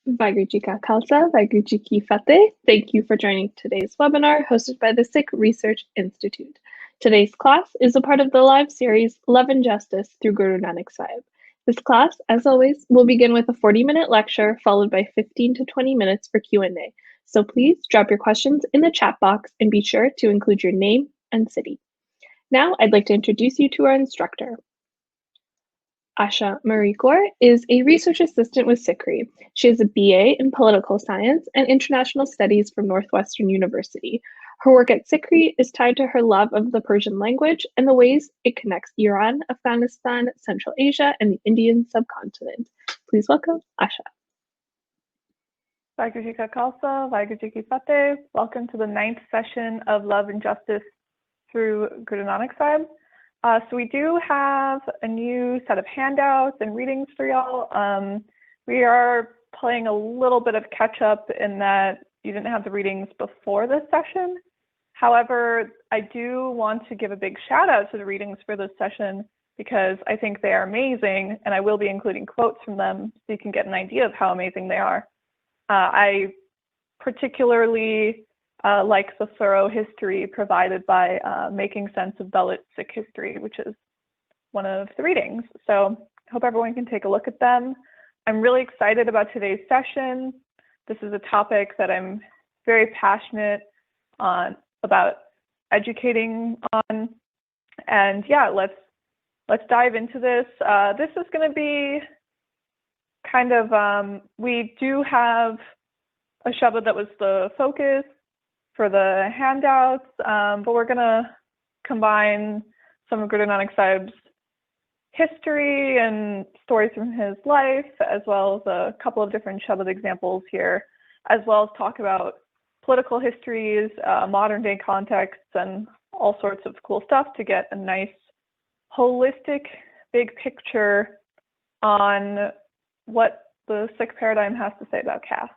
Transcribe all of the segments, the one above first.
Vaheguru Ji Ka Khalsa, Vaheguru Ji Ki Fateh. Thank you for joining today's webinar hosted by the Sikh Research Institute. Today's class is a part of the live series Love and Justice through Guru Nanak Sahib. This class, as always, will begin with a 40-minute lecture followed by 15 to 20 minutes for Q&A. So please drop your questions in the chat box and be sure to include your name and city. Now I'd like to introduce you to our instructor. Asha Marie Kaur is a research assistant with SICRI. She has a BA in political science and international studies from Northwestern University. Her work at SICRI is tied to her love of the Persian language and the ways it connects Iran, Afghanistan, Central Asia, and the Indian subcontinent. Please welcome Asha. Vaheguru Ji Ka Khalsa, Vaheguru Ji Ki Fateh. Welcome to the 9th session of Love and Justice through Guru Nanak Sahib. So we do have a new set of handouts and readings for y'all. We are playing a little bit of catch up in that you didn't have the readings before this session. However, I do want to give a big shout out to the readings for this session because I think they are amazing, and I will be including quotes from them so you can get an idea of how amazing they are. I particularly like the thorough history provided by Making Sense of Dalit Sikh History, which is one of the readings. So I hope everyone can take a look at them. I'm really excited about today's session. This is a topic that I'm very passionate about educating on. And yeah, let's dive into this. This is going to be kind of, we do have a shabad that was the focus for the handouts, but we're going to combine some of Guru Nanak Sahib's history and stories from his life, as well as a couple of different shabad examples here, as well as talk about political histories, modern day contexts, and all sorts of cool stuff to get a nice holistic big picture on what the Sikh paradigm has to say about caste.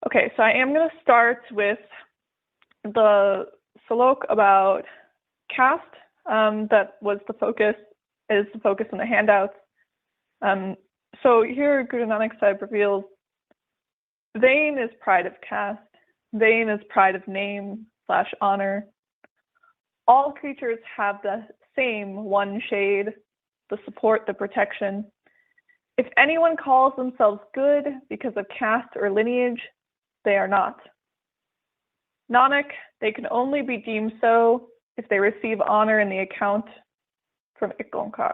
Okay, so I am going to start with the salok about caste that was the focus, is the focus in the handouts. So here Guru Nanak Sahib reveals, vain is pride of caste, vain is pride of name/honor. All creatures have the same one shade, the support, the protection. If anyone calls themselves good because of caste or lineage, they are not. Nanak, they can only be deemed so if they receive honor in the account from Ik Onkar.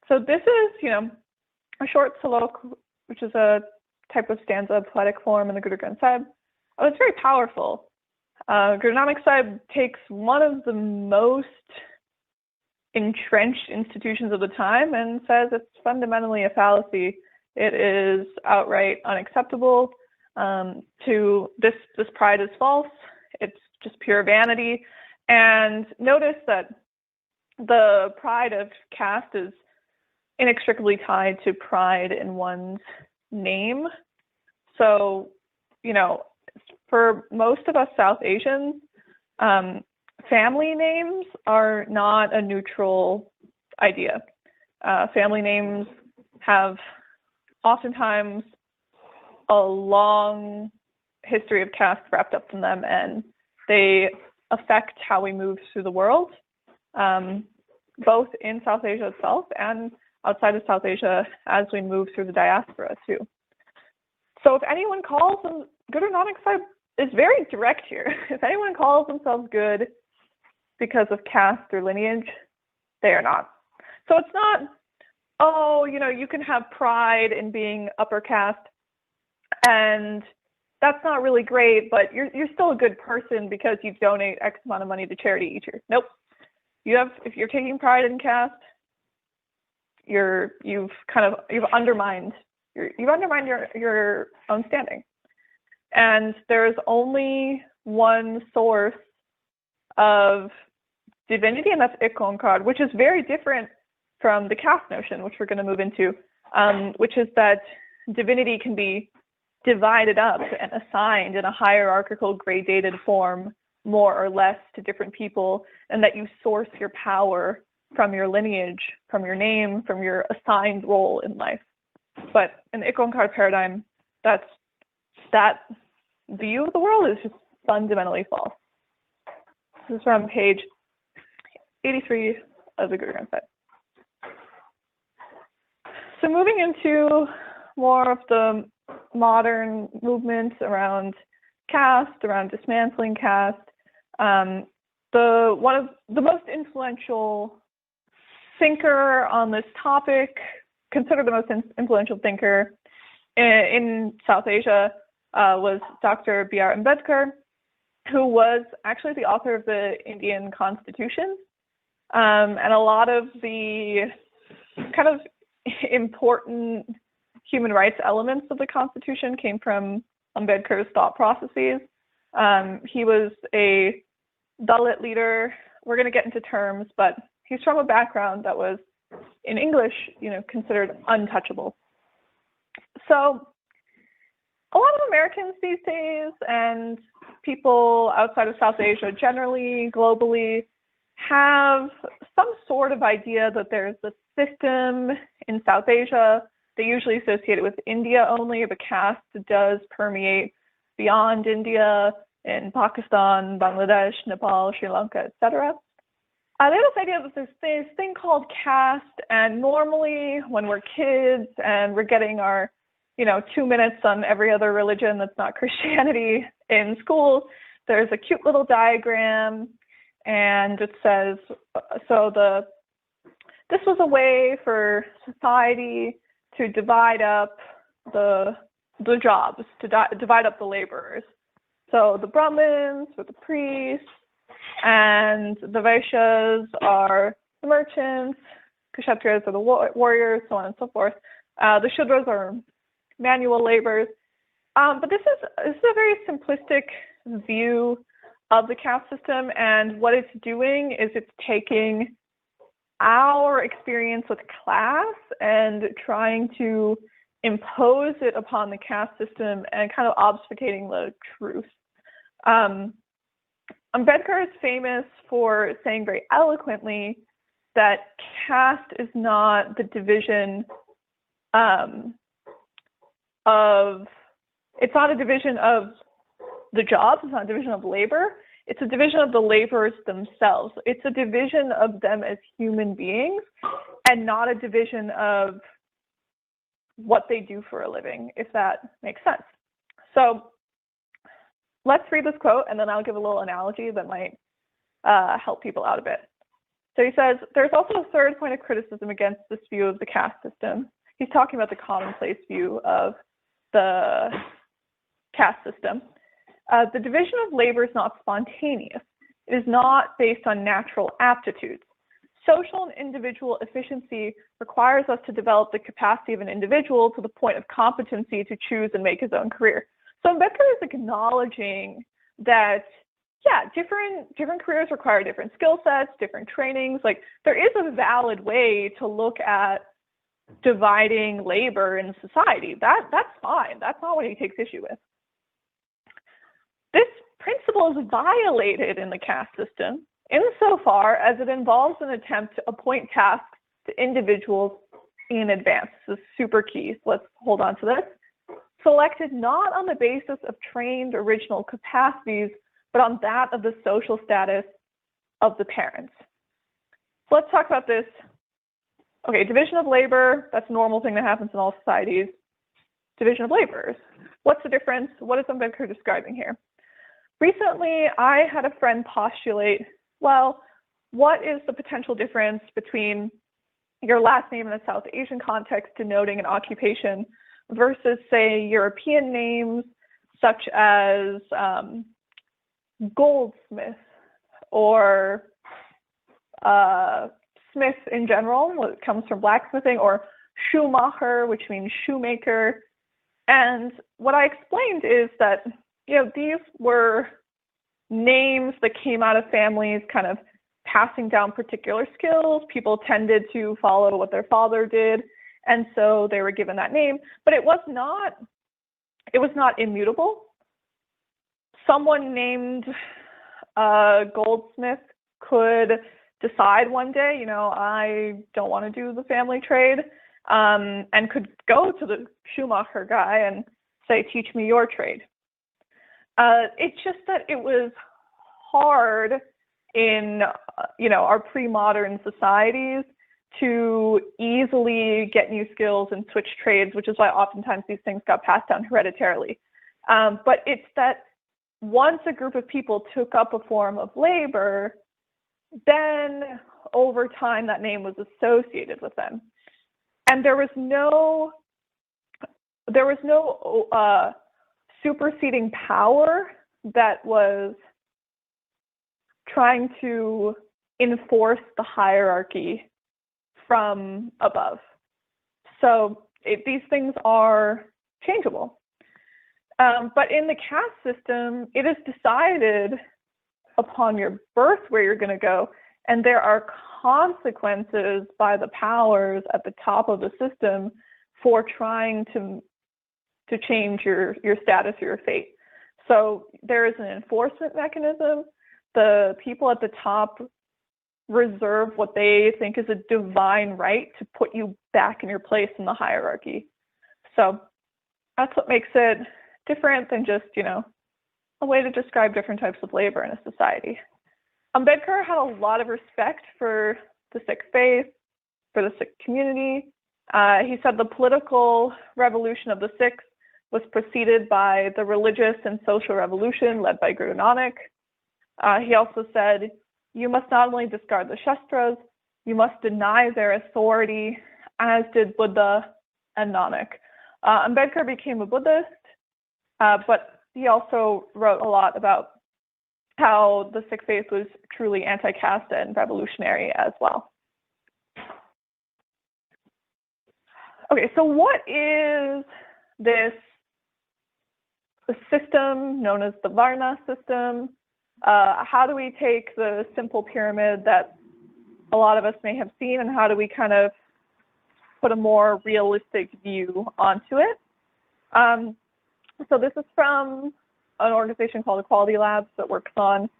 So this is, a short salok, which is a type of stanza poetic form in the Guru Granth Sahib. Oh, it's very powerful. Guru Nanak Sahib takes one of the most entrenched institutions of the time and says it's fundamentally a fallacy. It is outright unacceptable. To this pride is false. It's just pure vanity. And notice that the pride of caste is inextricably tied to pride in one's name. So, for most of us South Asians, family names are not a neutral idea. Family names have oftentimes a long history of caste wrapped up in them, and they affect how we move through the world, both in South Asia itself and outside of South Asia as we move through the diaspora too. So if anyone calls them, Guru Nanak Sahib is very direct here. If anyone calls themselves good because of caste or lineage, they are not. So it's not, you can have pride in being upper caste, and that's not really great, but you're still a good person because you donate X amount of money to charity each year. Nope. If you're taking pride in caste, you've undermined your own standing. And there's only one source of divinity, and that's Ik Onkar, which is very different from the caste notion, which we're going to move into, which is that divinity can be divided up and assigned in a hierarchical gradated form, more or less, to different people, and that you source your power from your lineage, from your name, from your assigned role in life. But in the Ikankar paradigm, that view of the world is just fundamentally false. This is from page 83 of the Guru Granth Sahib. So moving into more of the modern movements around caste, around dismantling caste, one of the most influential thinker on this topic, considered the most influential thinker in South Asia, was Dr. B.R. Ambedkar, who was actually the author of the Indian Constitution. And a lot of the kind of important human rights elements of the Constitution came from Ambedkar's thought processes. He was a Dalit leader. We're going to get into terms, but he's from a background that was, in English, considered untouchable. So a lot of Americans these days, and people outside of South Asia generally, globally, have some sort of idea that there's a system in South Asia. They usually associate it with India only, but caste does permeate beyond India, in Pakistan, Bangladesh, Nepal, Sri Lanka, etc. They have this idea that there's this thing called caste, and normally when we're kids and we're getting our 2 minutes on every other religion that's not Christianity in school, there's a cute little diagram, and it says, this was a way for society to divide up the jobs, to divide up the laborers. So the Brahmins were the priests, and the Vaishyas are the merchants, Kshatriyas are the warriors, so on and so forth. The Shudras are manual laborers. But this is a very simplistic view of the caste system, and what it's doing is it's taking our experience with class and trying to impose it upon the caste system and kind of obfuscating the truth. Ambedkar is famous for saying very eloquently that caste is not the division it's not a division of the jobs, it's not a division of labor, it's a division of the laborers themselves. It's a division of them as human beings and not a division of what they do for a living, if that makes sense. So let's read this quote, and then I'll give a little analogy that might help people out a bit. So he says, there's also a third point of criticism against this view of the caste system. He's talking about the commonplace view of the caste system. The division of labor is not spontaneous. It is not based on natural aptitudes. Social and individual efficiency requires us to develop the capacity of an individual to the point of competency to choose and make his own career. So Ambedkar is acknowledging that, yeah, different careers require different skill sets, different trainings. Like, there is a valid way to look at dividing labor in society. That's fine. That's not what he takes issue with. This principle is violated in the caste system insofar as it involves an attempt to appoint tasks to individuals in advance. This is super key. So let's hold on to this. Selected not on the basis of trained original capacities, but on that of the social status of the parents. So let's talk about this. Okay, division of labor, that's a normal thing that happens in all societies. Division of laborers. What's the difference? What is Ambedkar describing here? Recently, I had a friend postulate, well, what is the potential difference between your last name in a South Asian context denoting an occupation versus, say, European names such as goldsmith or smith in general, what comes from blacksmithing, or Schumacher, which means shoemaker. And what I explained is that, these were names that came out of families kind of passing down particular skills. People tended to follow what their father did, and so they were given that name. But it was not immutable. Someone named Goldsmith could decide one day, I don't want to do the family trade. and could go to the Schumacher guy and say, teach me your trade. It's just that it was hard in our pre-modern societies to easily get new skills and switch trades, which is why oftentimes these things got passed down hereditarily. But it's that once a group of people took up a form of labor, then over time that name was associated with them. And there was no superseding power that was trying to enforce the hierarchy from above. So these things are changeable. But in the caste system, it is decided upon your birth where you're going to go, and there are consequences by the powers at the top of the system for trying to change your status or your fate. So there is an enforcement mechanism. The people at the top reserve what they think is a divine right to put you back in your place in the hierarchy. So that's what makes it different than just, a way to describe different types of labor in a society. Ambedkar had a lot of respect for the Sikh faith, for the Sikh community. He said the political revolution of the Sikhs was preceded by the religious and social revolution led by Guru Nanak. He also said, you must not only discard the Shastras, you must deny their authority, as did Buddha and Nanak. Ambedkar became a Buddhist, but he also wrote a lot about how the Sikh faith was truly anti-caste and revolutionary as well. Okay, so what is this system known as the Varna system? How do we take the simple pyramid that a lot of us may have seen, and how do we kind of put a more realistic view onto it? So this is from an organization called Equality Labs that works on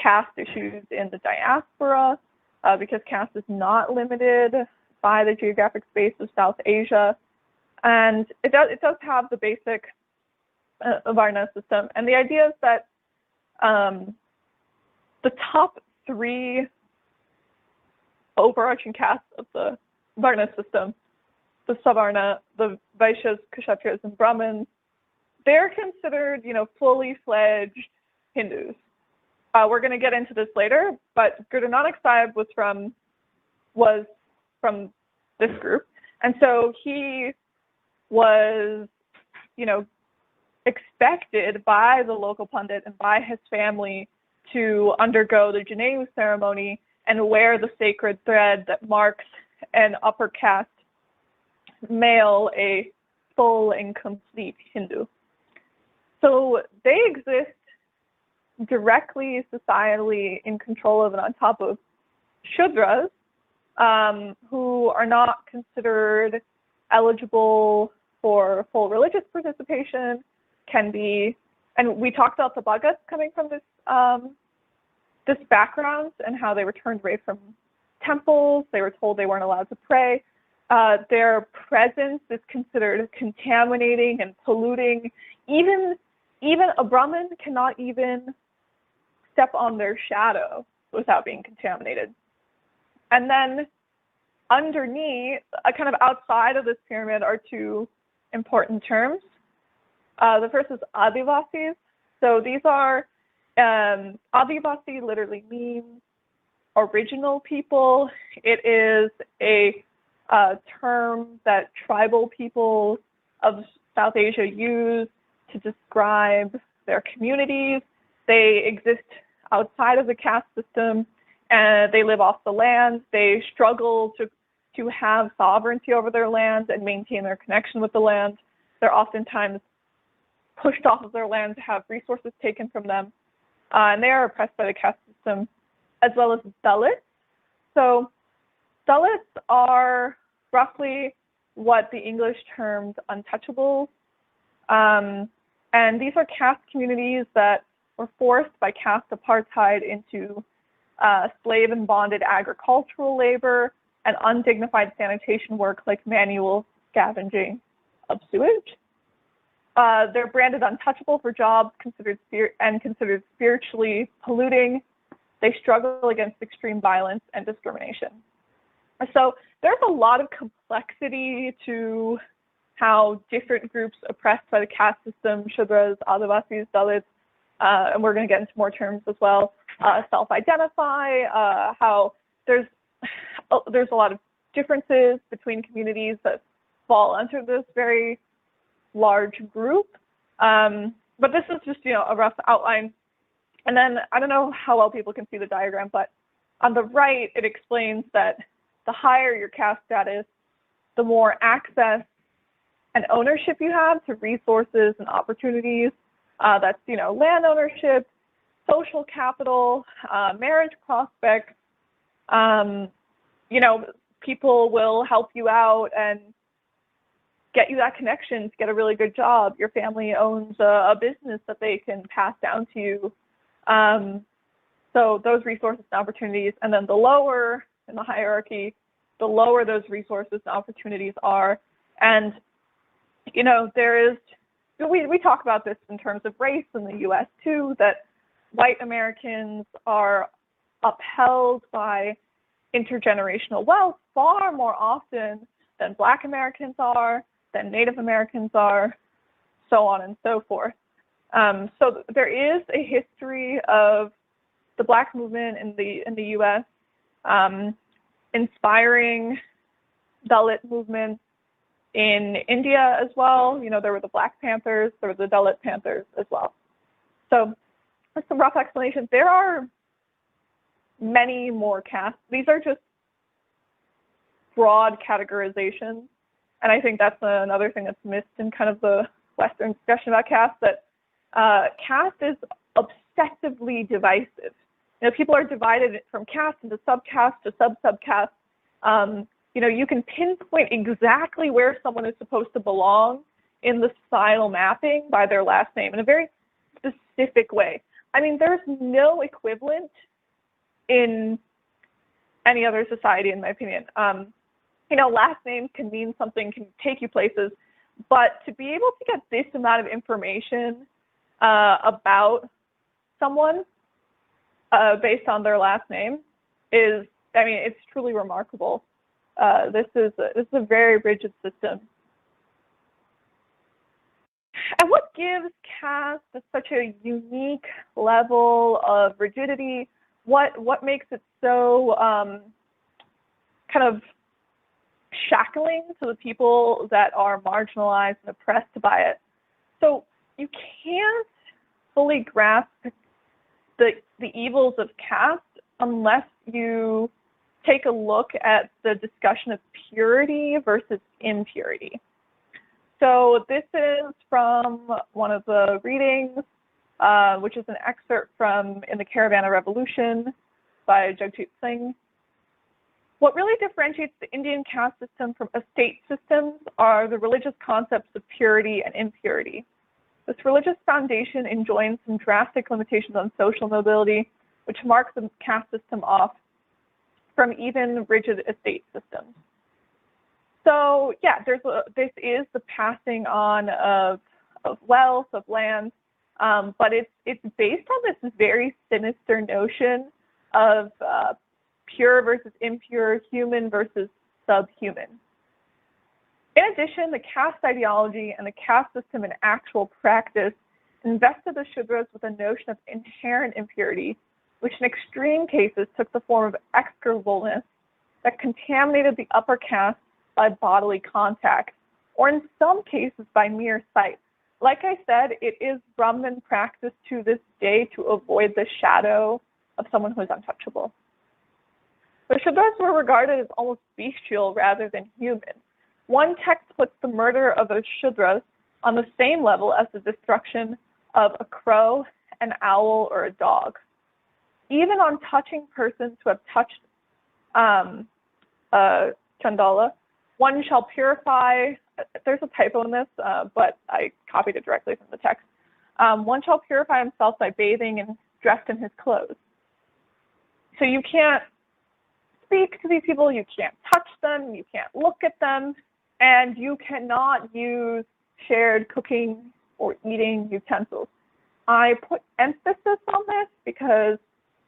caste issues in the diaspora, because caste is not limited by the geographic space of South Asia. And it does have the basic Varna system. And the idea is that the top three overarching castes of the Varna system, the Savarna, the Vaishyas, Kshatriyas, and Brahmins, they're considered, fully fledged Hindus. We're going to get into this later, but Guru Nanak Sahib was from this group. And so he was, expected by the local pundit and by his family to undergo the Janeu ceremony and wear the sacred thread that marks an upper caste male a full and complete Hindu. So they exist directly, societally, in control of and on top of Shudras, who are not considered eligible for full religious participation, can be, and we talked about the Bhagats coming from this background and how they were turned away from temples. They were told they weren't allowed to pray. Their presence is considered contaminating and polluting. Even a Brahmin cannot even step on their shadow without being contaminated. And then underneath, kind of outside of this pyramid, are two important terms. The first is Adivasis. So these are, Adivasi literally means original people. It is a term that tribal peoples of South Asia use to describe their communities. They exist outside of the caste system, and they live off the land. They struggle to have sovereignty over their land and maintain their connection with the land. They're oftentimes pushed off of their land to have resources taken from them. And they are oppressed by the caste system, as well as Dalits. So Dalits are roughly what the English termed untouchables. And these are caste communities that were forced by caste apartheid into slave and bonded agricultural labor and undignified sanitation work like manual scavenging of sewage. They're branded untouchable for jobs considered spiritually polluting. They struggle against extreme violence and discrimination. So there's a lot of complexity to how different groups oppressed by the caste system, Shudras, Adivasis, Dalits, and we're going to get into more terms as well, self-identify, how there's a lot of differences between communities that fall under this very large group. But this is just, a rough outline. And then I don't know how well people can see the diagram, but on the right, it explains that the higher your caste status, the more access and ownership you have to resources and opportunities. That's, land ownership, social capital, marriage prospects. People will help you out and get you that connection to get a really good job. Your family owns a business that they can pass down to you. So those resources and opportunities, and then the lower in the hierarchy, the lower those resources and opportunities are. And, we talk about this in terms of race in the US too, that white Americans are upheld by intergenerational wealth far more often than Black Americans are, than Native Americans are, so on and so forth. So there is a history of the Black movement in the US, inspiring Dalit movements in India as well. There were the Black Panthers, there were the Dalit Panthers as well. So that's some rough explanations. There are many more castes. These are just broad categorizations. And I think that's another thing that's missed in kind of the Western discussion about caste, that caste is obsessively divisive. People are divided from caste into subcaste to sub-subcaste. You can pinpoint exactly where someone is supposed to belong in the societal mapping by their last name in a very specific way. I mean, there's no equivalent in any other society, in my opinion. Last names can mean something, can take you places, but to be able to get this amount of information about someone based on their last name it's truly remarkable. This is a very rigid system. And what gives caste such a unique level of rigidity? What makes it so kind of shackling to the people that are marginalized and oppressed by it? So you can't fully grasp the evils of caste unless you take a look at the discussion of purity versus impurity. So this is from one of the readings, which is an excerpt from In the Caravana Revolution by Jagjeet Singh. What really differentiates the Indian caste system from estate systems are the religious concepts of purity and impurity. This religious foundation enjoins some drastic limitations on social mobility, which marks the caste system off from even rigid estate systems. So yeah, this is the passing on of wealth, of land, but it's based on this very sinister notion of pure versus impure, human versus subhuman. In addition, the caste ideology and the caste system in actual practice invested the Shudras with a notion of inherent impurity, which in extreme cases took the form of execrableness that contaminated the upper caste by bodily contact, or in some cases by mere sight. Like I said, it is Brahmin practice to this day to avoid the shadow of someone who is untouchable. The Shudras were regarded as almost bestial rather than human. One text puts the murder of the Shudras on the same level as the destruction of a crow, an owl, or a dog. Even on touching persons who have touched Chandala, one shall purify, there's a typo in this, but I copied it directly from the text. One shall purify himself by bathing and dressed in his clothes. So you can't, speak to these people, you can't touch them, you can't look at them, and you cannot use shared cooking or eating utensils. I put emphasis on this because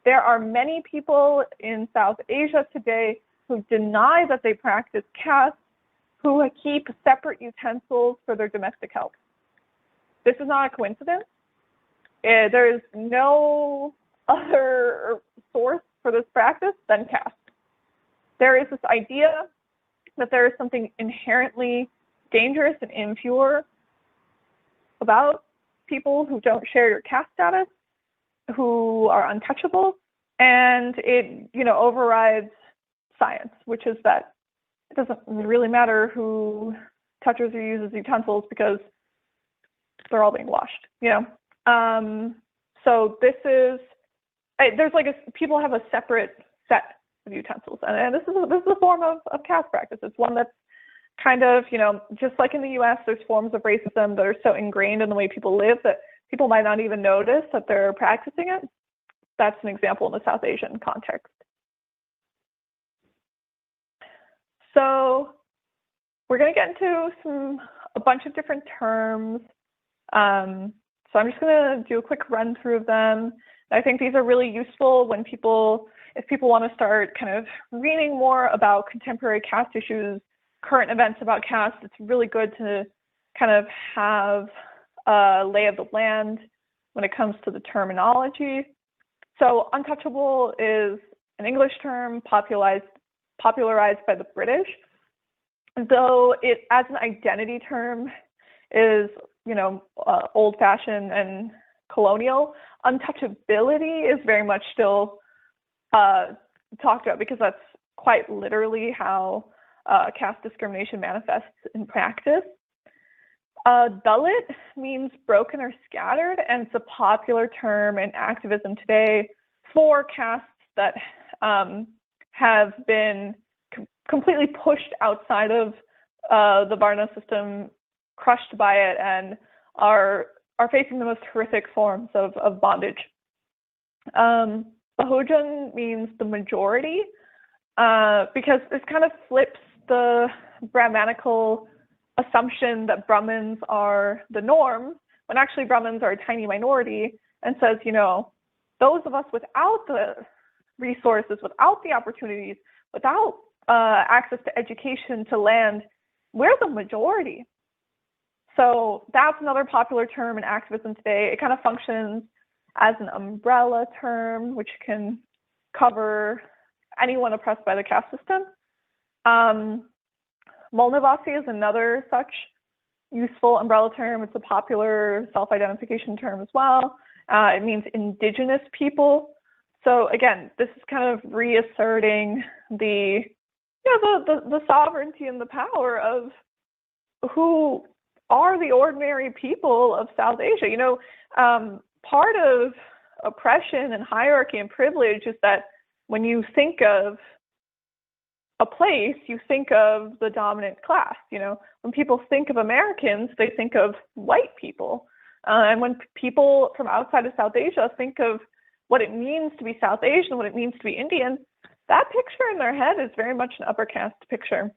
there are many people in South Asia today who deny that they practice caste, who keep separate utensils for their domestic help. This is not a coincidence. There is no other source for this practice than caste. There is this idea that there is something inherently dangerous and impure about people who don't share your caste status, who are untouchable, and it, overrides science, which is that it doesn't really matter who touches or uses utensils because they're all being washed, So this is, there's people have a separate set of utensils, and this is a form of caste practice. It's one that's kind of, just like in the US, there's forms of racism that are so ingrained in the way people live that people might not even notice that they're practicing it. That's an example in the South Asian context. So we're going to get into a bunch of different terms. So I'm just going to do a quick run through of them. I think these are really useful when if people want to start kind of reading more about contemporary caste issues, current events about caste. It's really good to kind of have a lay of the land when it comes to the terminology. So untouchable is an English term popularized by the British, though it as an identity term is, old-fashioned and colonial. Untouchability is very much still talked about because that's quite literally how caste discrimination manifests in practice. Dalit means broken or scattered, and it's a popular term in activism today for castes that have been completely pushed outside of the Varna system, crushed by it, and are facing the most horrific forms of bondage. Bahujan means the majority, because this kind of flips the Brahmanical assumption that Brahmins are the norm, when actually Brahmins are a tiny minority, and says, those of us without the resources, without the opportunities, without access to education, to land, we're the majority. So that's another popular term in activism today. It kind of functions as an umbrella term, which can cover anyone oppressed by the caste system. Mulnivasi is another such useful umbrella term. It's a popular self-identification term as well. It means indigenous people. So again, this is kind of reasserting the sovereignty and the power of who are the ordinary people of South Asia. Part of oppression and hierarchy and privilege is that when you think of a place, you think of the dominant class. When people think of Americans, they think of white people. And when people from outside of South Asia think of what it means to be South Asian, what it means to be Indian, that picture in their head is very much an upper caste picture.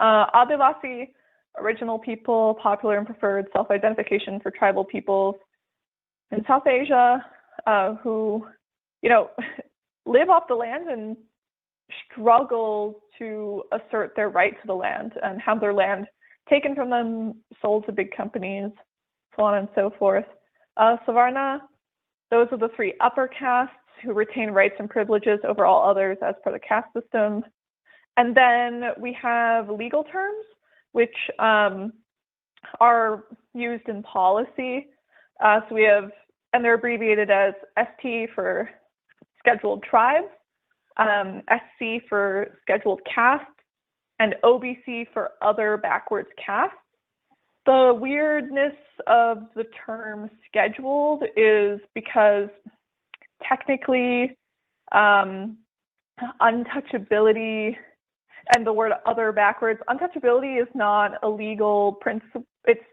Adivasi, original people, popular and preferred self-identification for tribal peoples in South Asia, who, live off the land and struggle to assert their right to the land and have their land taken from them, sold to big companies, so on and so forth. Savarna, those are the three upper castes who retain rights and privileges over all others as per the caste system. And then we have legal terms, which are used in policy. So we have, and they're abbreviated as ST for scheduled tribes, SC for scheduled caste, and OBC for other backwards castes. The weirdness of the term scheduled is because technically untouchability and the word other backwards, untouchability is not a legal principle. It's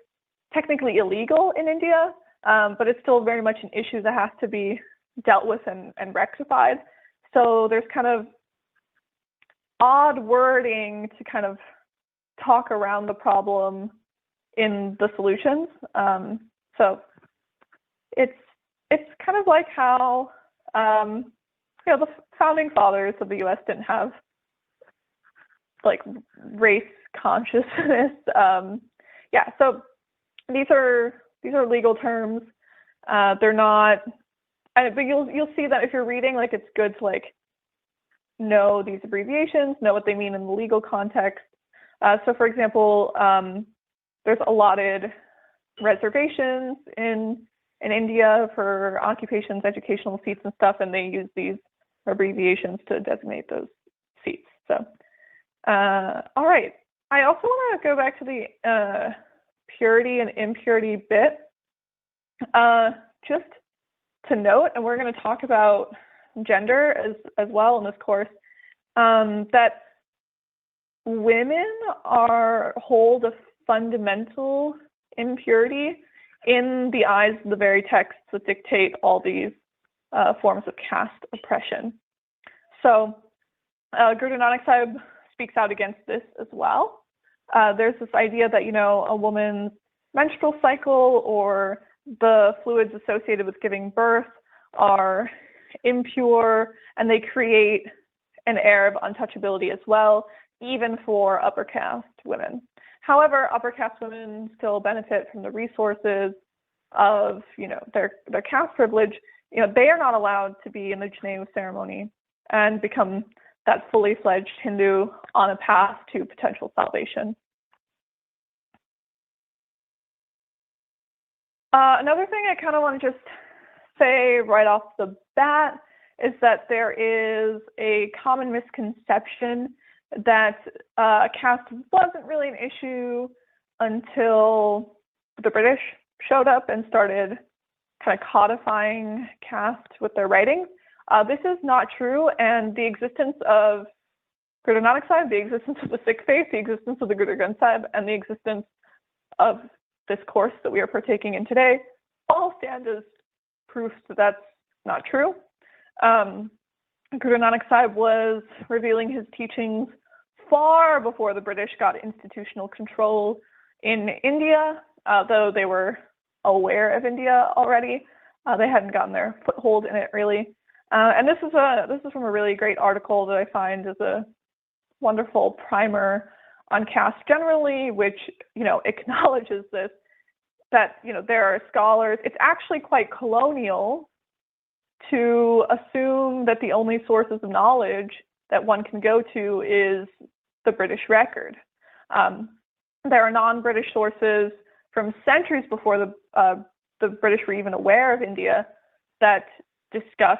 technically illegal in India, but it's still very much an issue that has to be dealt with and rectified. So there's kind of odd wording to kind of talk around the problem in the solutions. So it's kind of like how the founding fathers of the U.S. didn't have like race consciousness. So these are legal terms. They're not, but you'll see that if you're reading, like, it's good to like know these abbreviations, know what they mean in the legal context. So for example, there's allotted reservations in India for occupations, educational seats and stuff, and they use these abbreviations to designate those seats. So, all right. I also want to go back to the purity and impurity bit. Just to note, and we're going to talk about gender as well in this course, that women hold a fundamental impurity in the eyes of the very texts that dictate all these forms of caste oppression. So Guru Nanak Sahib speaks out against this as well. There's this idea that, a woman's menstrual cycle or the fluids associated with giving birth are impure, and they create an air of untouchability as well, even for upper caste women. However, upper caste women still benefit from the resources of, their caste privilege. They are not allowed to be in the Janeu ceremony and become that fully fledged Hindu on a path to potential salvation. Another thing I kind of want to just say right off the bat is that there is a common misconception that caste wasn't really an issue until the British showed up and started kind of codifying caste with their writings. This is not true, and the existence of Guru Nanak Sahib, the existence of the Sikh faith, the existence of the Guru Granth Sahib, and the existence of this course that we are partaking in today all stand as proofs that that's not true. Guru Nanak Sahib was revealing his teachings far before the British got institutional control in India, though they were aware of India already. They hadn't gotten their foothold in it really. And this is from a really great article that I find is a wonderful primer on caste generally, which acknowledges this, that there are scholars. It's actually quite colonial to assume that the only sources of knowledge that one can go to is the British record. There are non-British sources from centuries before the British were even aware of India that discuss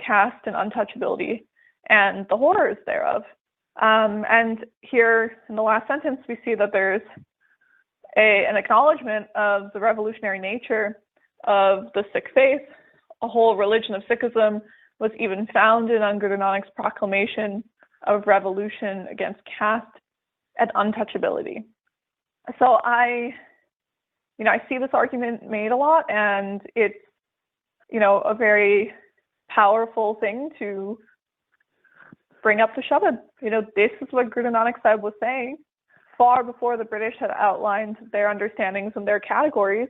caste and untouchability and the horrors thereof. And here in the last sentence, we see that there's an acknowledgement of the revolutionary nature of the Sikh faith. A whole religion of Sikhism was even founded on Guru Nanak's proclamation of revolution against caste and untouchability. So I see this argument made a lot, and it's, a very powerful thing to bring up the Shabad. This is what Guru Nanak Sahib was saying far before the British had outlined their understandings and their categories.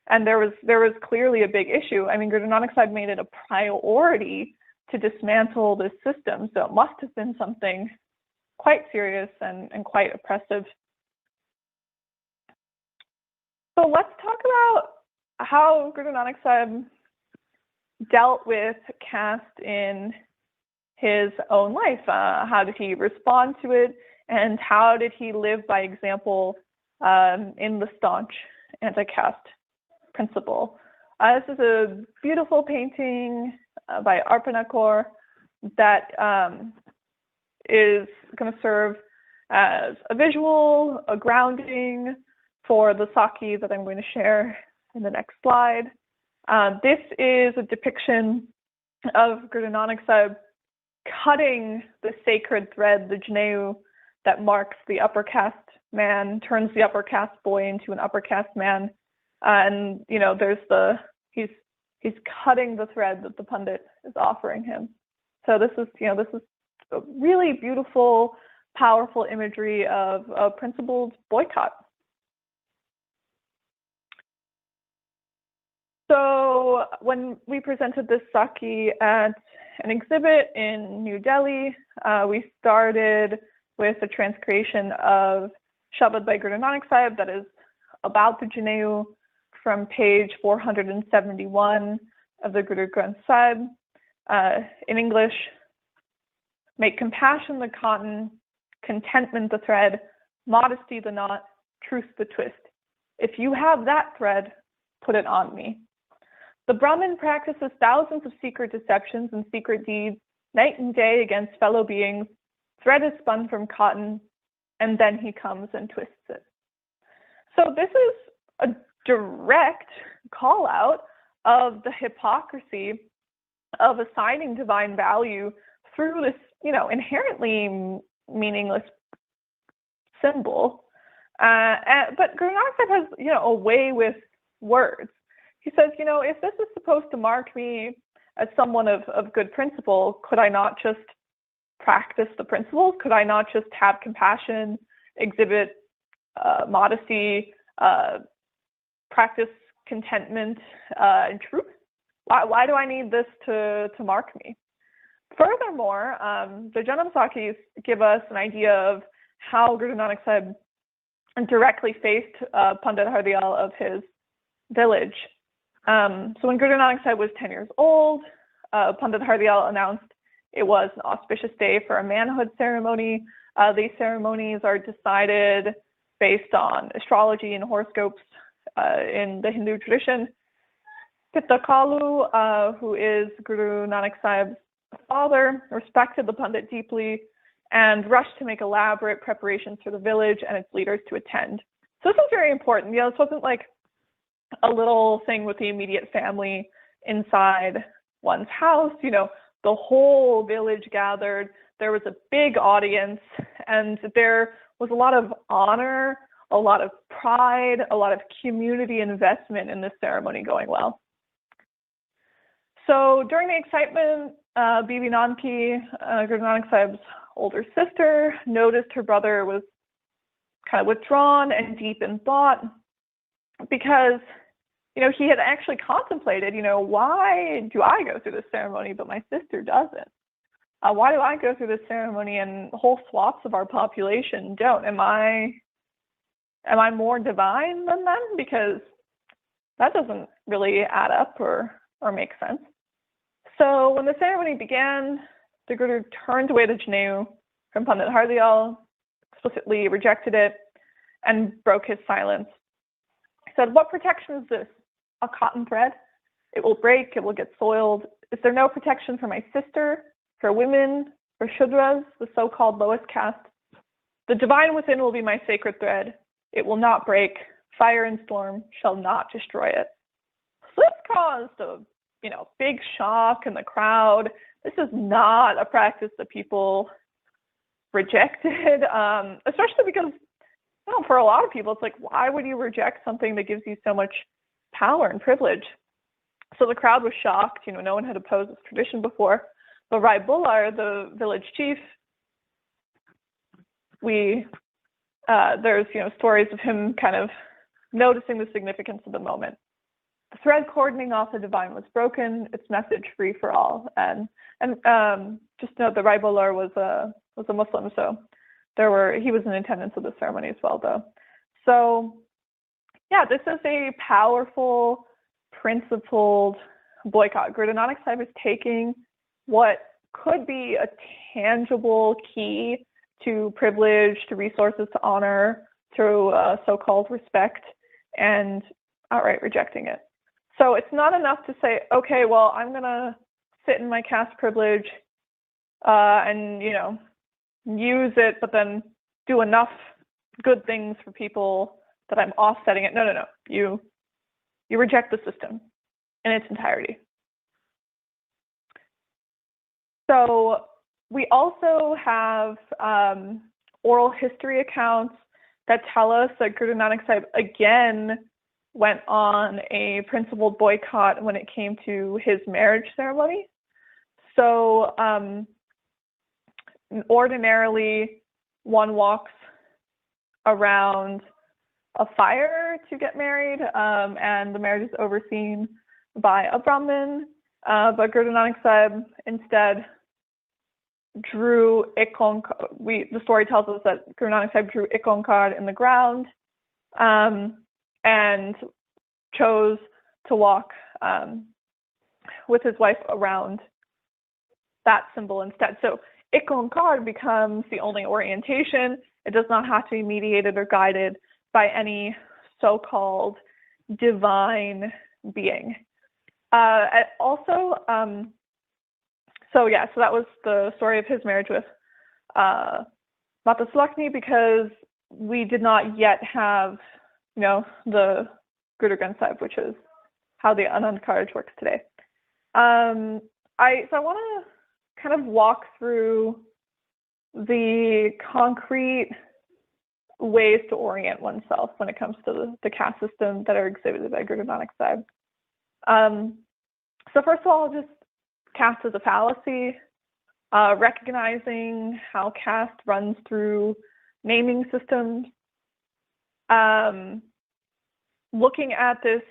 And there was clearly a big issue. I mean, Guru Nanak Sahib made it a priority to dismantle this system. So it must have been something quite serious and quite oppressive. So let's talk about how Guru Nanak Sahib dealt with caste in his own life. How did he respond to it? And how did he live by example in the staunch anti-caste principle? This is a beautiful painting by Arpana Kaur that is going to serve as a visual, a grounding for the Saki that I'm going to share in the next slide. This is a depiction of Guru Nanak Sahib cutting the sacred thread, the Janeu, that marks the upper caste man, turns the upper caste boy into an upper caste man. And there's he's cutting the thread that the Pandit is offering him. So this is really beautiful, powerful imagery of a principled boycott. So when we presented this Saki at an exhibit in New Delhi, we started with a transcreation of Shabad by Guru Nanak Sahib that is about the Janeu from page 471 of the Guru Granth Sahib. In English, make compassion the cotton, contentment the thread, modesty the knot, truth the twist. If you have that thread, put it on me. The Brahmin practices thousands of secret deceptions and secret deeds, night and day against fellow beings. Thread is spun from cotton, and then he comes and twists it. So this is a direct call out of the hypocrisy of assigning divine value through this, inherently meaningless symbol. But Guru Nanak Sahib has, a way with words. He says, if this is supposed to mark me as someone of good principle, could I not just practice the principles? Could I not just have compassion, exhibit modesty, practice contentment and truth? Why do I need this to mark me? Furthermore, the Janam Sakis give us an idea of how Guru Nanak Sahib directly faced Pandit Hardayal of his village. So when Guru Nanak Sahib was 10 years old, Pandit Hardayal announced it was an auspicious day for a manhood ceremony. These ceremonies are decided based on astrology and horoscopes in the Hindu tradition. Pitta Kalu, who is Guru Nanak Sahib's father, respected the Pandit deeply and rushed to make elaborate preparations for the village and its leaders to attend. So this was very important. This wasn't like a little thing with the immediate family inside one's house. The whole village gathered. There was a big audience, and there was a lot of honor, a lot of pride, a lot of community investment in this ceremony going well. So during the excitement, Bibi Nanki, Guru Nanak Sahib's older sister, noticed her brother was kind of withdrawn and deep in thought because, he had actually contemplated, why do I go through this ceremony but my sister doesn't? Why do I go through this ceremony and whole swaths of our population don't? Am I more divine than them? Because that doesn't really add up or make sense. So when the ceremony began, the Guru turned away the Janeu from Pandit Hardayal, explicitly rejected it, and broke his silence. He said, "What protection is this? A cotton thread? It will break, it will get soiled. Is there no protection for my sister, for women, for Shudras, the so-called lowest caste? The divine within will be my sacred thread. It will not break. Fire and storm shall not destroy it." So this caused a big shock in the crowd. This is not a practice that people rejected, especially because for a lot of people, it's like, why would you reject something that gives you so much power and privilege? So the crowd was shocked. No one had opposed this tradition before. But Rai Bullar, the village chief, there's stories of him kind of noticing the significance of the moment. The thread cordoning off the divine was broken. Its message free for all. And just note that Rai Bullar was a Muslim, so he was in attendance of the ceremony as well, though. So yeah, this is a powerful, principled boycott. Guru Nanak Sahib is taking what could be a tangible key to privilege, to resources, to honor, to so-called respect, and outright rejecting it. So it's not enough to say, okay, well, I'm going to sit in my caste privilege and, use it, but then do enough good things for people that I'm offsetting it. No. You reject the system in its entirety. So we also have oral history accounts that tell us that Guru Nanak Sahib again went on a principled boycott when it came to his marriage ceremony. So ordinarily one walks around a fire to get married, and the marriage is overseen by a Brahmin. But Guru Nanak Sahib instead drew the story tells us that Guru Nanak Sahib drew ik onkar in the ground, and chose to walk with his wife around that symbol instead. So ik onkar becomes the only orientation. It does not have to be mediated or guided by any so-called divine being. So that was the story of his marriage with Mata Sulakshmi, because we did not yet have, the Guru Granth Sahib, which is how the Anand Karaj works today. I want to kind of walk through the concrete ways to orient oneself when it comes to the caste system that are exhibited by Guru Nanak Sahib. So first of all, just caste is a fallacy, recognizing how caste runs through naming systems, looking at this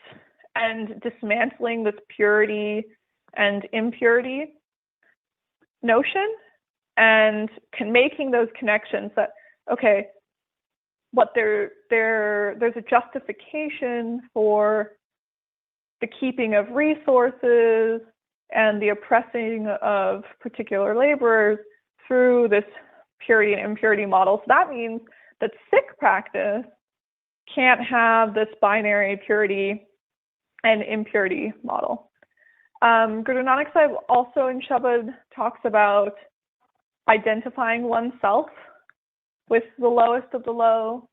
and dismantling this purity and impurity notion, and making those connections that, okay, there's a justification for the keeping of resources and the oppressing of particular laborers through this purity and impurity model. So that means that Sikh practice can't have this binary purity and impurity model. Guru Nanak Sahib also in Shabad talks about identifying oneself with the lowest of the low,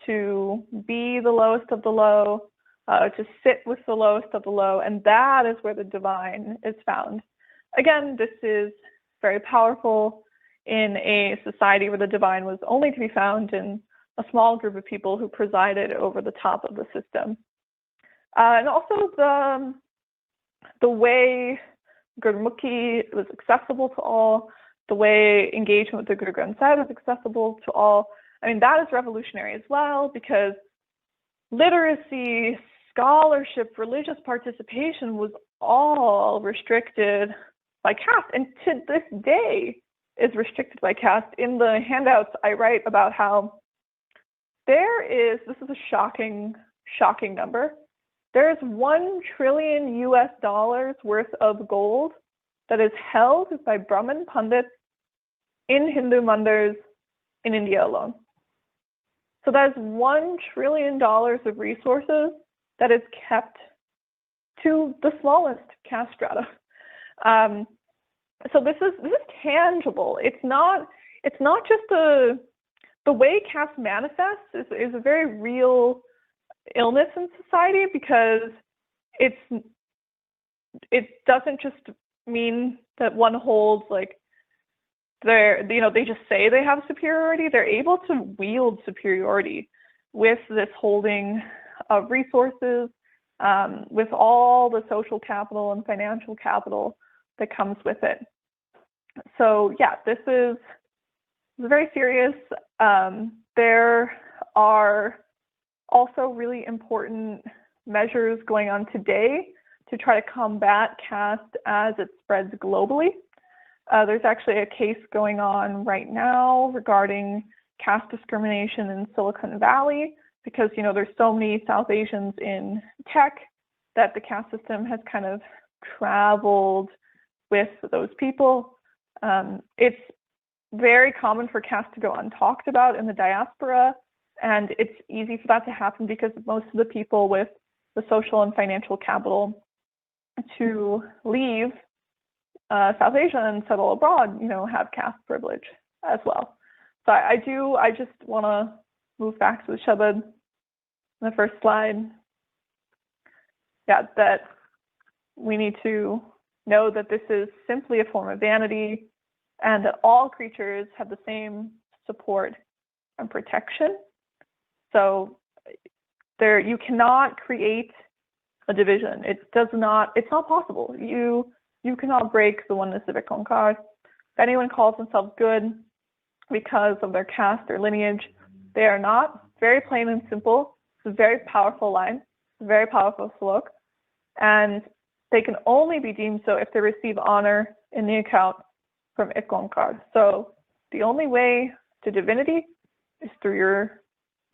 to be the lowest of the low, to sit with the lowest of the low, and that is where the divine is found. Again, this is very powerful in a society where the divine was only to be found in a small group of people who presided over the top of the system. And also the way Gurmukhi was accessible to all, the way engagement with the Guru Granth Sahib is accessible to all. I mean, that is revolutionary as well, because literacy, scholarship, religious participation was all restricted by caste, and to this day is restricted by caste. In the handouts, I write about how this is a shocking number. There's $1 trillion worth of gold that is held by Brahmin Pandits in Hindu mandirs in India alone. So that's $1 trillion of resources that is kept to the smallest caste strata. So this is tangible. It's not just the way caste manifests is a very real illness in society, because it doesn't just mean that one holds they just say they have superiority. They're able to wield superiority with this holding of resources, with all the social capital and financial capital that comes with it. So yeah, this is very serious. There are also really important measures going on today to try to combat caste as it spreads globally. There's actually a case going on right now regarding caste discrimination in Silicon Valley, because there's so many South Asians in tech that the caste system has kind of traveled with those people. It's very common for caste to go untalked about in the diaspora, and it's easy for that to happen because most of the people with the social and financial capital to leave South Asia and settle abroad, have caste privilege as well. So I just want to move back to the Shabad, the first slide. Yeah, that we need to know that this is simply a form of vanity, and that all creatures have the same support and protection. So you cannot create a division. It's not possible. You cannot break the oneness of Ekankar. if anyone calls themselves good because of their caste or lineage, they are not. Very plain and simple. It's a very powerful line. It's a very powerful slok. And they can only be deemed so if they receive honor in the account from Ikonkar. So the only way to divinity is through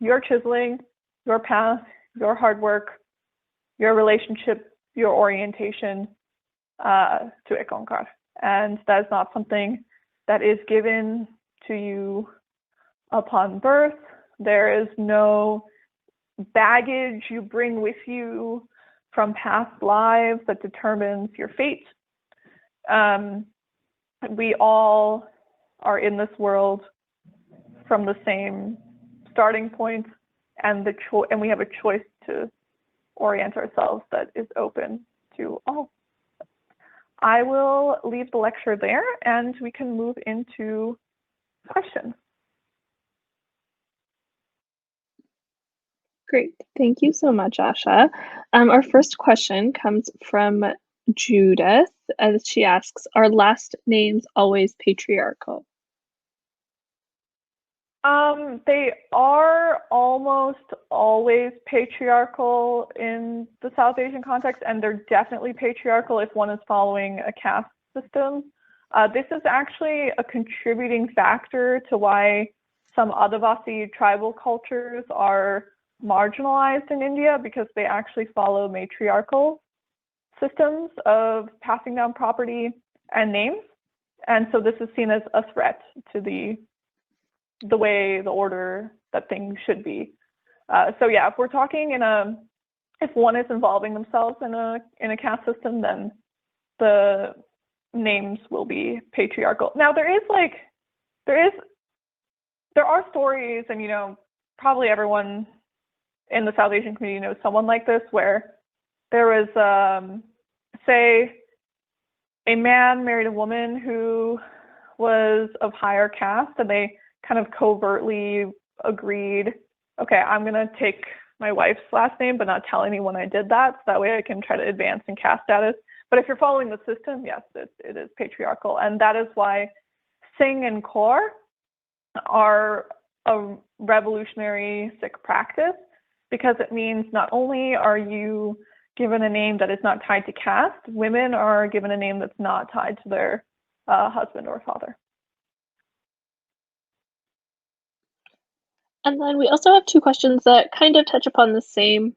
your chiseling, your path, your hard work, your relationship, your orientation to Ikonkar. And that is not something that is given to you upon birth. There is no baggage you bring with you from past lives that determines your fate. We all are in this world from the same starting point, and we have a choice to orient ourselves that is open to all. I will leave the lecture there, and we can move into questions. Great. Thank you so much, Asha. Our first question comes from Judith, as she asks, are last names always patriarchal? They are almost always patriarchal in the South Asian context, and they're definitely patriarchal if one is following a caste system. This is actually a contributing factor to why some Adivasi tribal cultures are marginalized in India, because they actually follow matriarchal systems of passing down property and names. And so this is seen as a threat to the way, the order that things should be. So yeah, if we're talking if one is involving themselves in a caste system, then the names will be patriarchal. Now there are stories, and probably everyone in the South Asian community knows someone like this, where there was say a man married a woman who was of higher caste, and they kind of covertly agreed, okay, I'm going to take my wife's last name, but not tell anyone I did that, so that way I can try to advance in caste status. But if you're following the system, yes, it is patriarchal. And that is why Singh and Kaur are a revolutionary Sikh practice, because it means not only are you given a name that is not tied to caste, women are given a name that's not tied to their husband or father. And then we also have two questions that kind of touch upon the same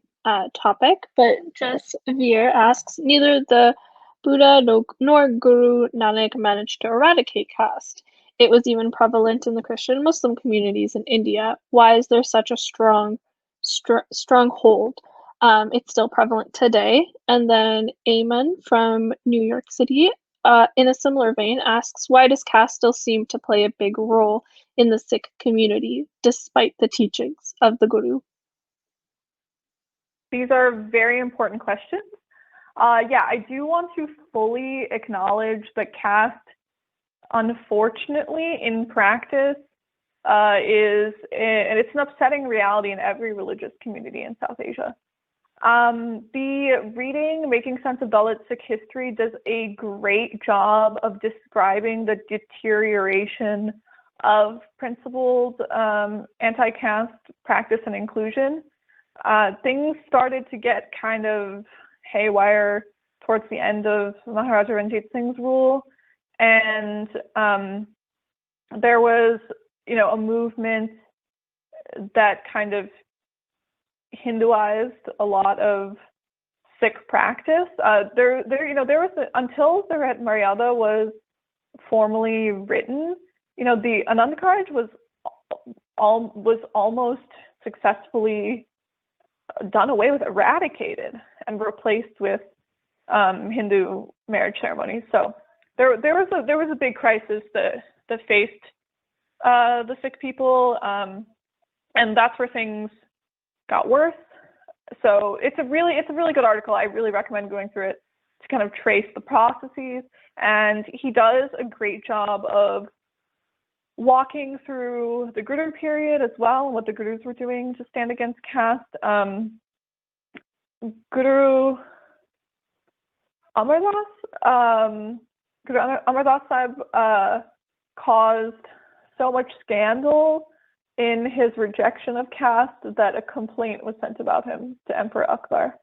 topic, but Jess Veer asks, neither the Buddha nor Guru Nanak managed to eradicate caste. It was even prevalent in the Christian Muslim communities in India. Why is there such a strong hold? It's still prevalent today. And then Eamon from New York City, in a similar vein, asks, why does caste still seem to play a big role in the Sikh community, despite the teachings of the Guru? These are very important questions. Yeah, I do want to fully acknowledge that caste, unfortunately, in practice, and it's an upsetting reality in every religious community in South Asia. The reading Making Sense of Dalit Sikh History does a great job of describing the deterioration of principled anti-caste practice and inclusion. Things started to get kind of haywire towards the end of Maharaja Ranjit Singh's rule, and there was, a movement that kind of Hinduized a lot of Sikh practice. There was until the Red Maryada was formally written, the Anand Karj was almost successfully done away with, eradicated, and replaced with Hindu marriage ceremonies. So there was a big crisis that faced the Sikh people, and that's where things got worse. So it's a really good article. I really recommend going through it to kind of trace the processes. And he does a great job of walking through the Guru period as well, and what the Gurus were doing to stand against caste. Guru Amardas Guru Nanak Sahib caused so much scandal in his rejection of caste that a complaint was sent about him to Emperor Akbar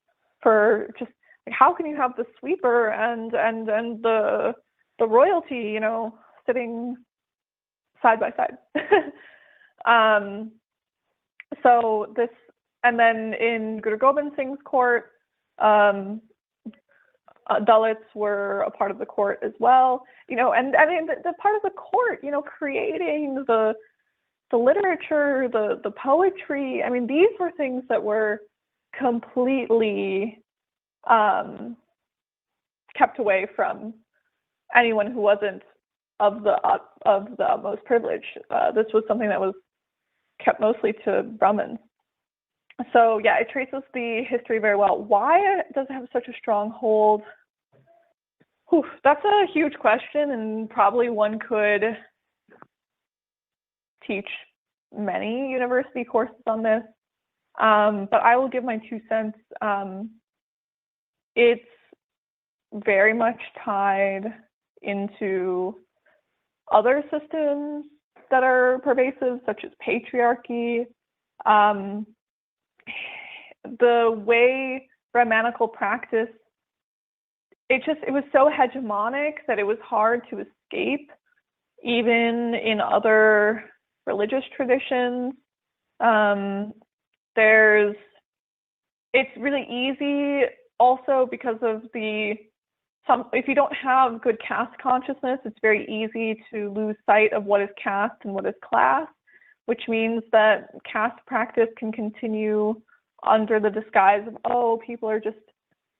for just like, how can you have the sweeper and the royalty, you know, sitting side by side. So this, and then in Guru Gobind Singh's court, Dalits were a part of the court as well, you know, and I mean the part of the court, you know, creating the literature, the poetry. I mean, these were things that were completely kept away from anyone who wasn't of the utmost privilege. This was something that was kept mostly to Brahmins. So yeah, it traces the history very well. Why does it have such a strong hold? Whew, that's a huge question, and probably one could teach many university courses on this. But I will give my 2 cents. It's very much tied into other systems that are pervasive, such as patriarchy. The way Brahmanical practice, it was so hegemonic that it was hard to escape, even in other religious traditions. It's really easy also because of if you don't have good caste consciousness, it's very easy to lose sight of what is caste and what is class, which means that caste practice can continue under the disguise of, oh, people are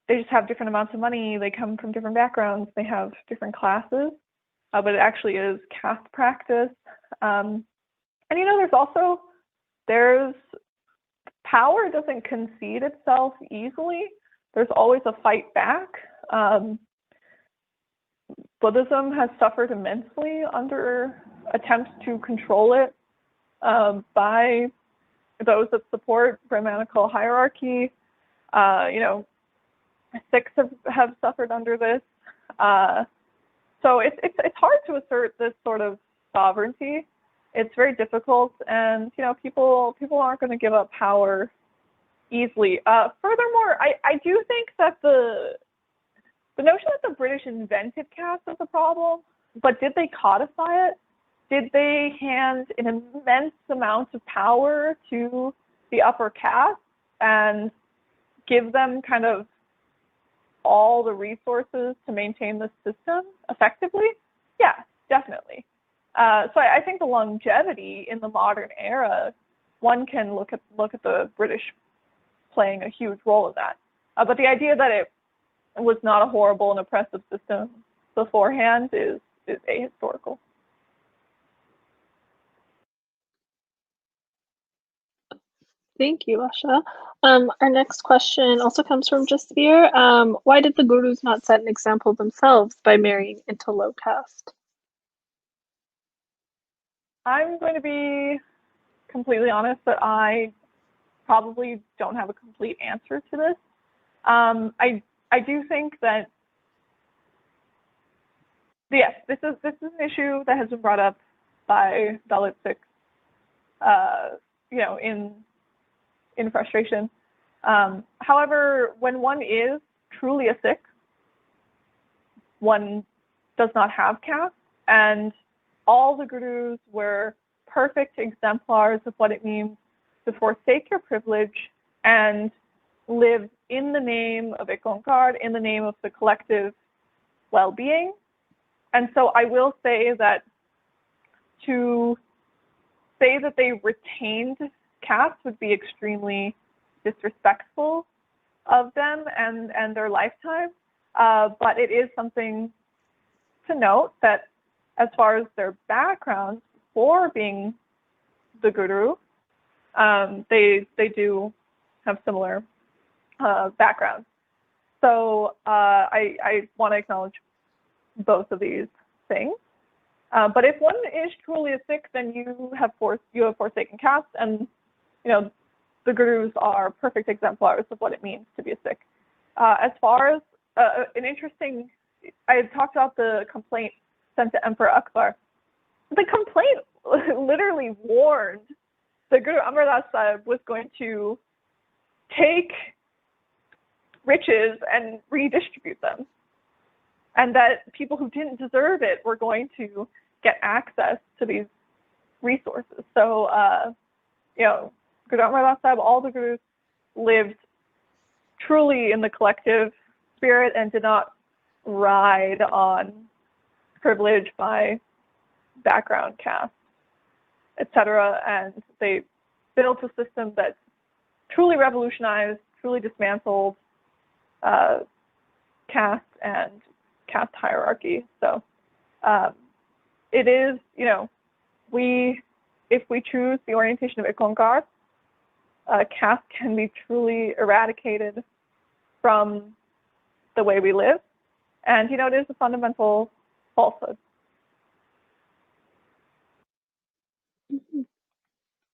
they just have different amounts of money, they come from different backgrounds, they have different classes, but it actually is caste practice. And you know, there's power doesn't concede itself easily. There's always a fight back. Buddhism has suffered immensely under attempts to control it by those that support Brahmanical hierarchy. You know, Sikhs have suffered under this. So it's hard to assert this sort of sovereignty. It's very difficult, and you know, people aren't going to give up power easily. Furthermore, I do think that the notion that the British invented caste is a problem, but did they codify it? Did they hand an immense amount of power to the upper caste and give them kind of all the resources to maintain the system effectively? Yeah, definitely. So I think the longevity in the modern era, one can look at the British playing a huge role in that. But the idea that it was not a horrible and oppressive system beforehand is ahistorical. Thank you, Asha. Our next question also comes from Jasveer. Why did the gurus not set an example themselves by marrying into low caste? I'm going to be completely honest that I probably don't have a complete answer to this. I do think that, yes, this is an issue that has been brought up by Dalit Sikhs, you know, in frustration. However, when one is truly a Sikh, one does not have caste, and all the gurus were perfect exemplars of what it means to forsake your privilege and live in the name of Ikonkar, in the name of the collective well-being. And so I will say that to say that they retained caste would be extremely disrespectful of them and their lifetime. But it is something to note that as far as their backgrounds before being the guru, they do have similar backgrounds. So I want to acknowledge both of these things. But if one is truly a Sikh, then you have forsaken caste, and you know the gurus are perfect exemplars of what it means to be a Sikh. As far as an interesting I had talked about the complaint sent to Emperor Akbar. The complaint literally warned that Guru Nanak Sahib was going to take riches and redistribute them, and that people who didn't deserve it were going to get access to these resources. So, Guru Nanak Sahib, all the Gurus lived truly in the collective spirit and did not ride on privilege by background, caste, etc. And they built a system that truly revolutionized, truly dismantled caste and caste hierarchy. So it is, if we choose the orientation of Ikankar, caste can be truly eradicated from the way we live. And, it is a fundamental falsehood.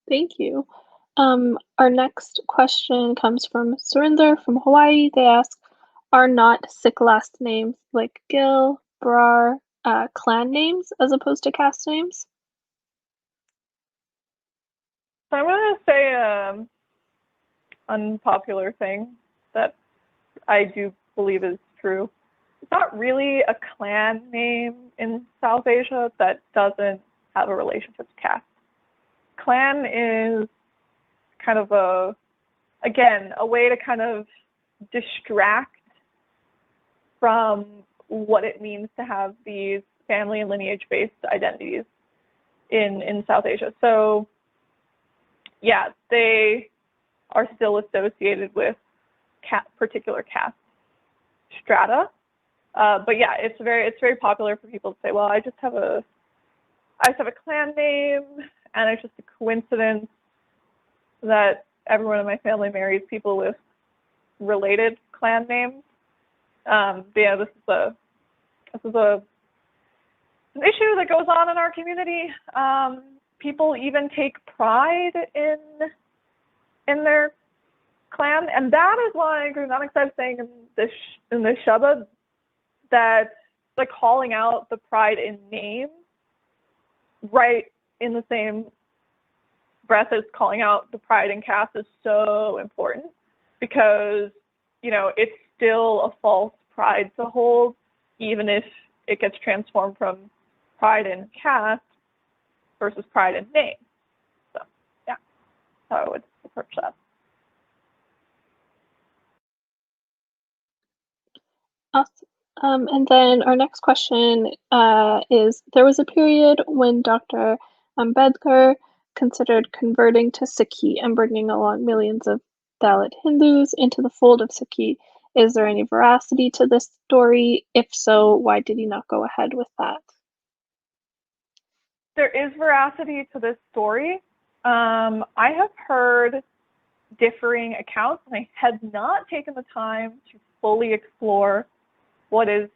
Thank you. Our next question comes from Surinder from Hawaii. They ask, are not Sikh last names like Gill, Brar, clan names as opposed to caste names? So I'm going to say an unpopular thing that I do believe is true. It's not really a clan name in South Asia that doesn't have a relationship to caste. Clan is kind of a way to kind of distract from what it means to have these family and lineage-based identities in South Asia. So, yeah, they are still associated with particular caste strata. But yeah, it's very popular for people to say, well, I just have a clan name, and it's just a coincidence that everyone in my family marries people with related clan names. But yeah, this is an issue that goes on in our community. People even take pride in their clan, and that is why Guru Nanak Sahib is saying in this Shabad that like calling out the pride in name right in the same breath as calling out the pride in caste is so important, because it's still a false pride to hold, even if it gets transformed from pride in caste versus pride in name. So yeah, that's how I would approach that. Awesome. And then our next question is, there was a period when Dr. Ambedkar considered converting to Sikhi and bringing along millions of Dalit Hindus into the fold of Sikhi. Is there any veracity to this story? If so, why did he not go ahead with that? There is veracity to this story. I have heard differing accounts, and I had not taken the time to fully explore what has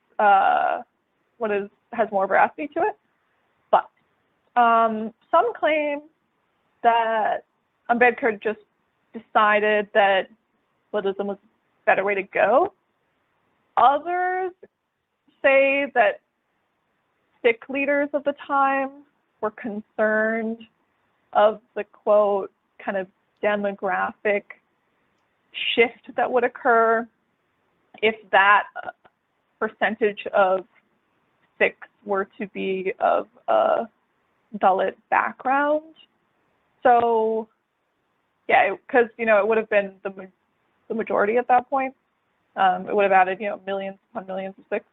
more veracity to it. But some claim that Ambedkar just decided that Buddhism was a better way to go. Others say that Sikh leaders of the time were concerned of the, quote, kind of demographic shift that would occur if that percentage of Sikhs were to be of a Dalit background. So, yeah, because, it would have been the majority at that point. It would have added, millions upon millions of Sikhs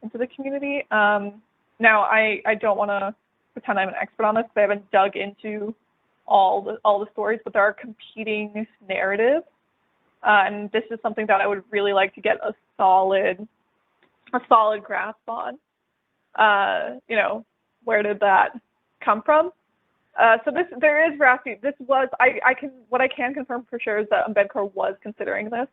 into the community. Now, I don't want to pretend I'm an expert on this, because I haven't dug into all the stories, but there are competing narratives, and this is something that I would really like to get a solid grasp on. Where did that come from? So there is veracity. This was what I can confirm for sure is that Ambedkar was considering this,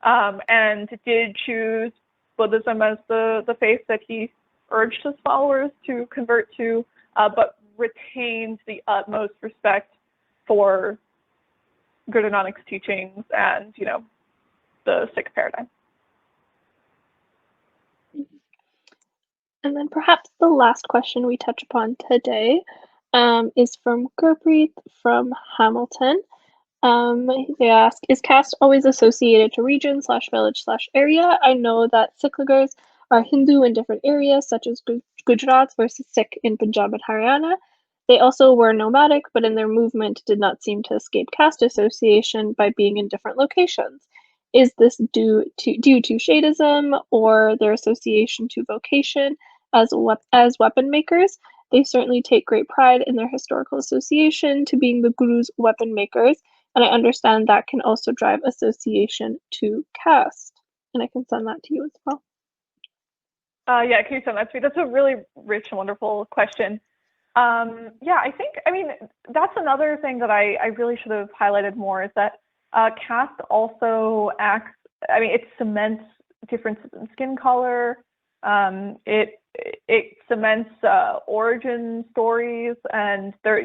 and did choose Buddhism as the faith that he urged his followers to convert to, but retained the utmost respect for Guru Nanak's teachings and, the Sikh paradigm. And then perhaps the last question we touch upon today is from Gurpreet from Hamilton. They ask, is caste always associated to region slash village slash area? I know that Sikhligers are Hindu in different areas, such as Gujarat versus Sikh in Punjab and Haryana. They also were nomadic, but in their movement did not seem to escape caste association by being in different locations. Is this due to Shadeism or their association to vocation as weapon makers? They certainly take great pride in their historical association to being the Guru's weapon makers, and I understand that can also drive association to caste. And I can send that to you as well. Yeah, can you send that to me? That's a really rich and wonderful question. Yeah, I mean, that's another thing that I really should have highlighted more is that caste also acts, I mean, it cements differences in skin color. It cements origin stories, and there,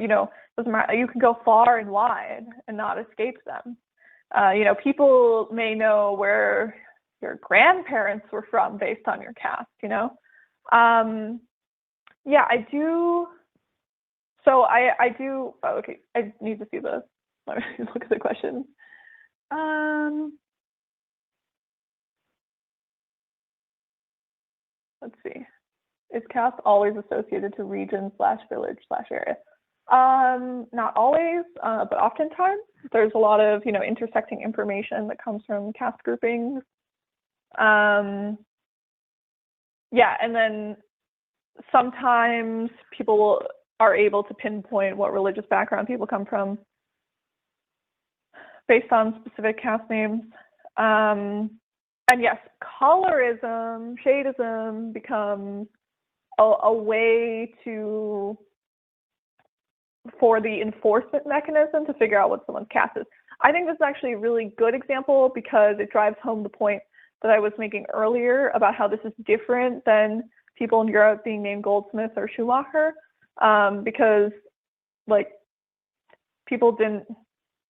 doesn't matter, you can go far and wide and not escape them. People may know where your grandparents were from based on your caste, Yeah, I do. So I do. Oh, okay, I need to see this. Let me look at the question. Let's see. Is caste always associated to region slash village slash area? Not always, but oftentimes there's a lot of intersecting information that comes from caste groupings. Yeah, and then sometimes people are able to pinpoint what religious background people come from based on specific caste names. And yes, colorism, shadeism becomes a way for the enforcement mechanism to figure out what someone's caste is. I think this is actually a really good example because it drives home the point that I was making earlier about how this is different than people in Europe being named Goldsmith or Schumacher, because people didn't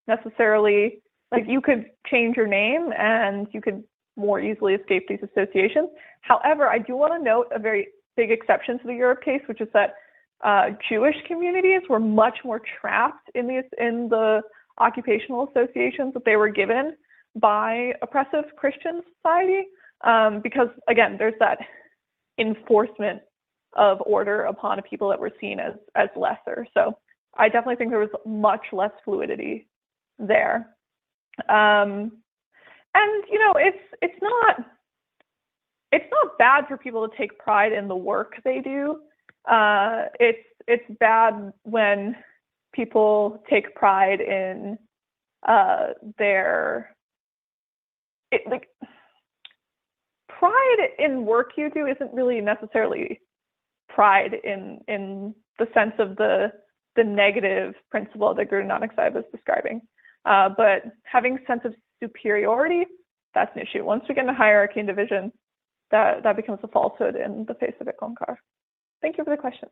necessarily, you could change your name and you could more easily escape these associations. However, I do want to note a very big exception to the Europe case, which is that Jewish communities were much more trapped in the occupational associations that they were given by oppressive Christian society, because again, there's that enforcement of order upon a people that were seen as lesser. So I definitely think there was much less fluidity there. And it's not bad for people to take pride in the work they do. It's bad when people take pride in pride in work you do isn't really necessarily pride in the sense of the negative principle that Guru Nanak Sahib is describing. But having a sense of superiority, that's an issue. Once we get into hierarchy and division, that becomes a falsehood in the face of it, Onkar. Thank you for the question.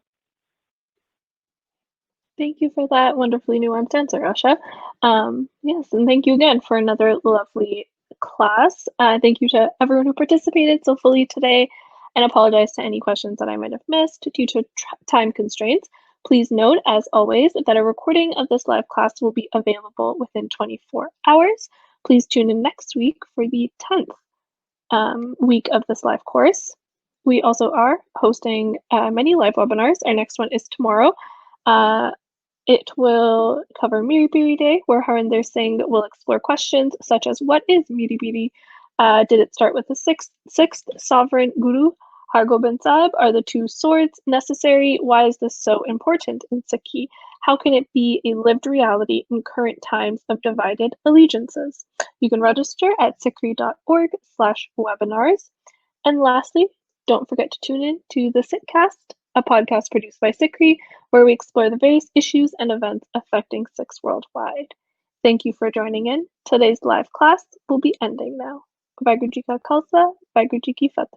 Thank you for that wonderfully nuanced answer, Asha. Yes, and thank you again for another lovely class. Thank you to everyone who participated so fully today, and apologize to any questions that I might have missed due to time constraints. Please note, as always, that a recording of this live class will be available within 24 hours. Please tune in next week for the 10th week of this live course. We also are hosting many live webinars. Our next one is tomorrow. It will cover Miri Piri Day, where Harinder Singh will explore questions such as what is Miri Piri? Did it start with the sixth sovereign Guru, Har Gobind Sahib? Are the two swords necessary? Why is this so important in Sikhi? How can it be a lived reality in current times of divided allegiances? You can register at sikhri.org/webinars. And lastly, don't forget to tune in to the Sikhcast, a podcast produced by Sikhri, where we explore the various issues and events affecting Sikhs worldwide. Thank you for joining in. Today's live class will be ending now. Vaheguru Ji Ka Khalsa, Vaheguru Ji Ki Fateh.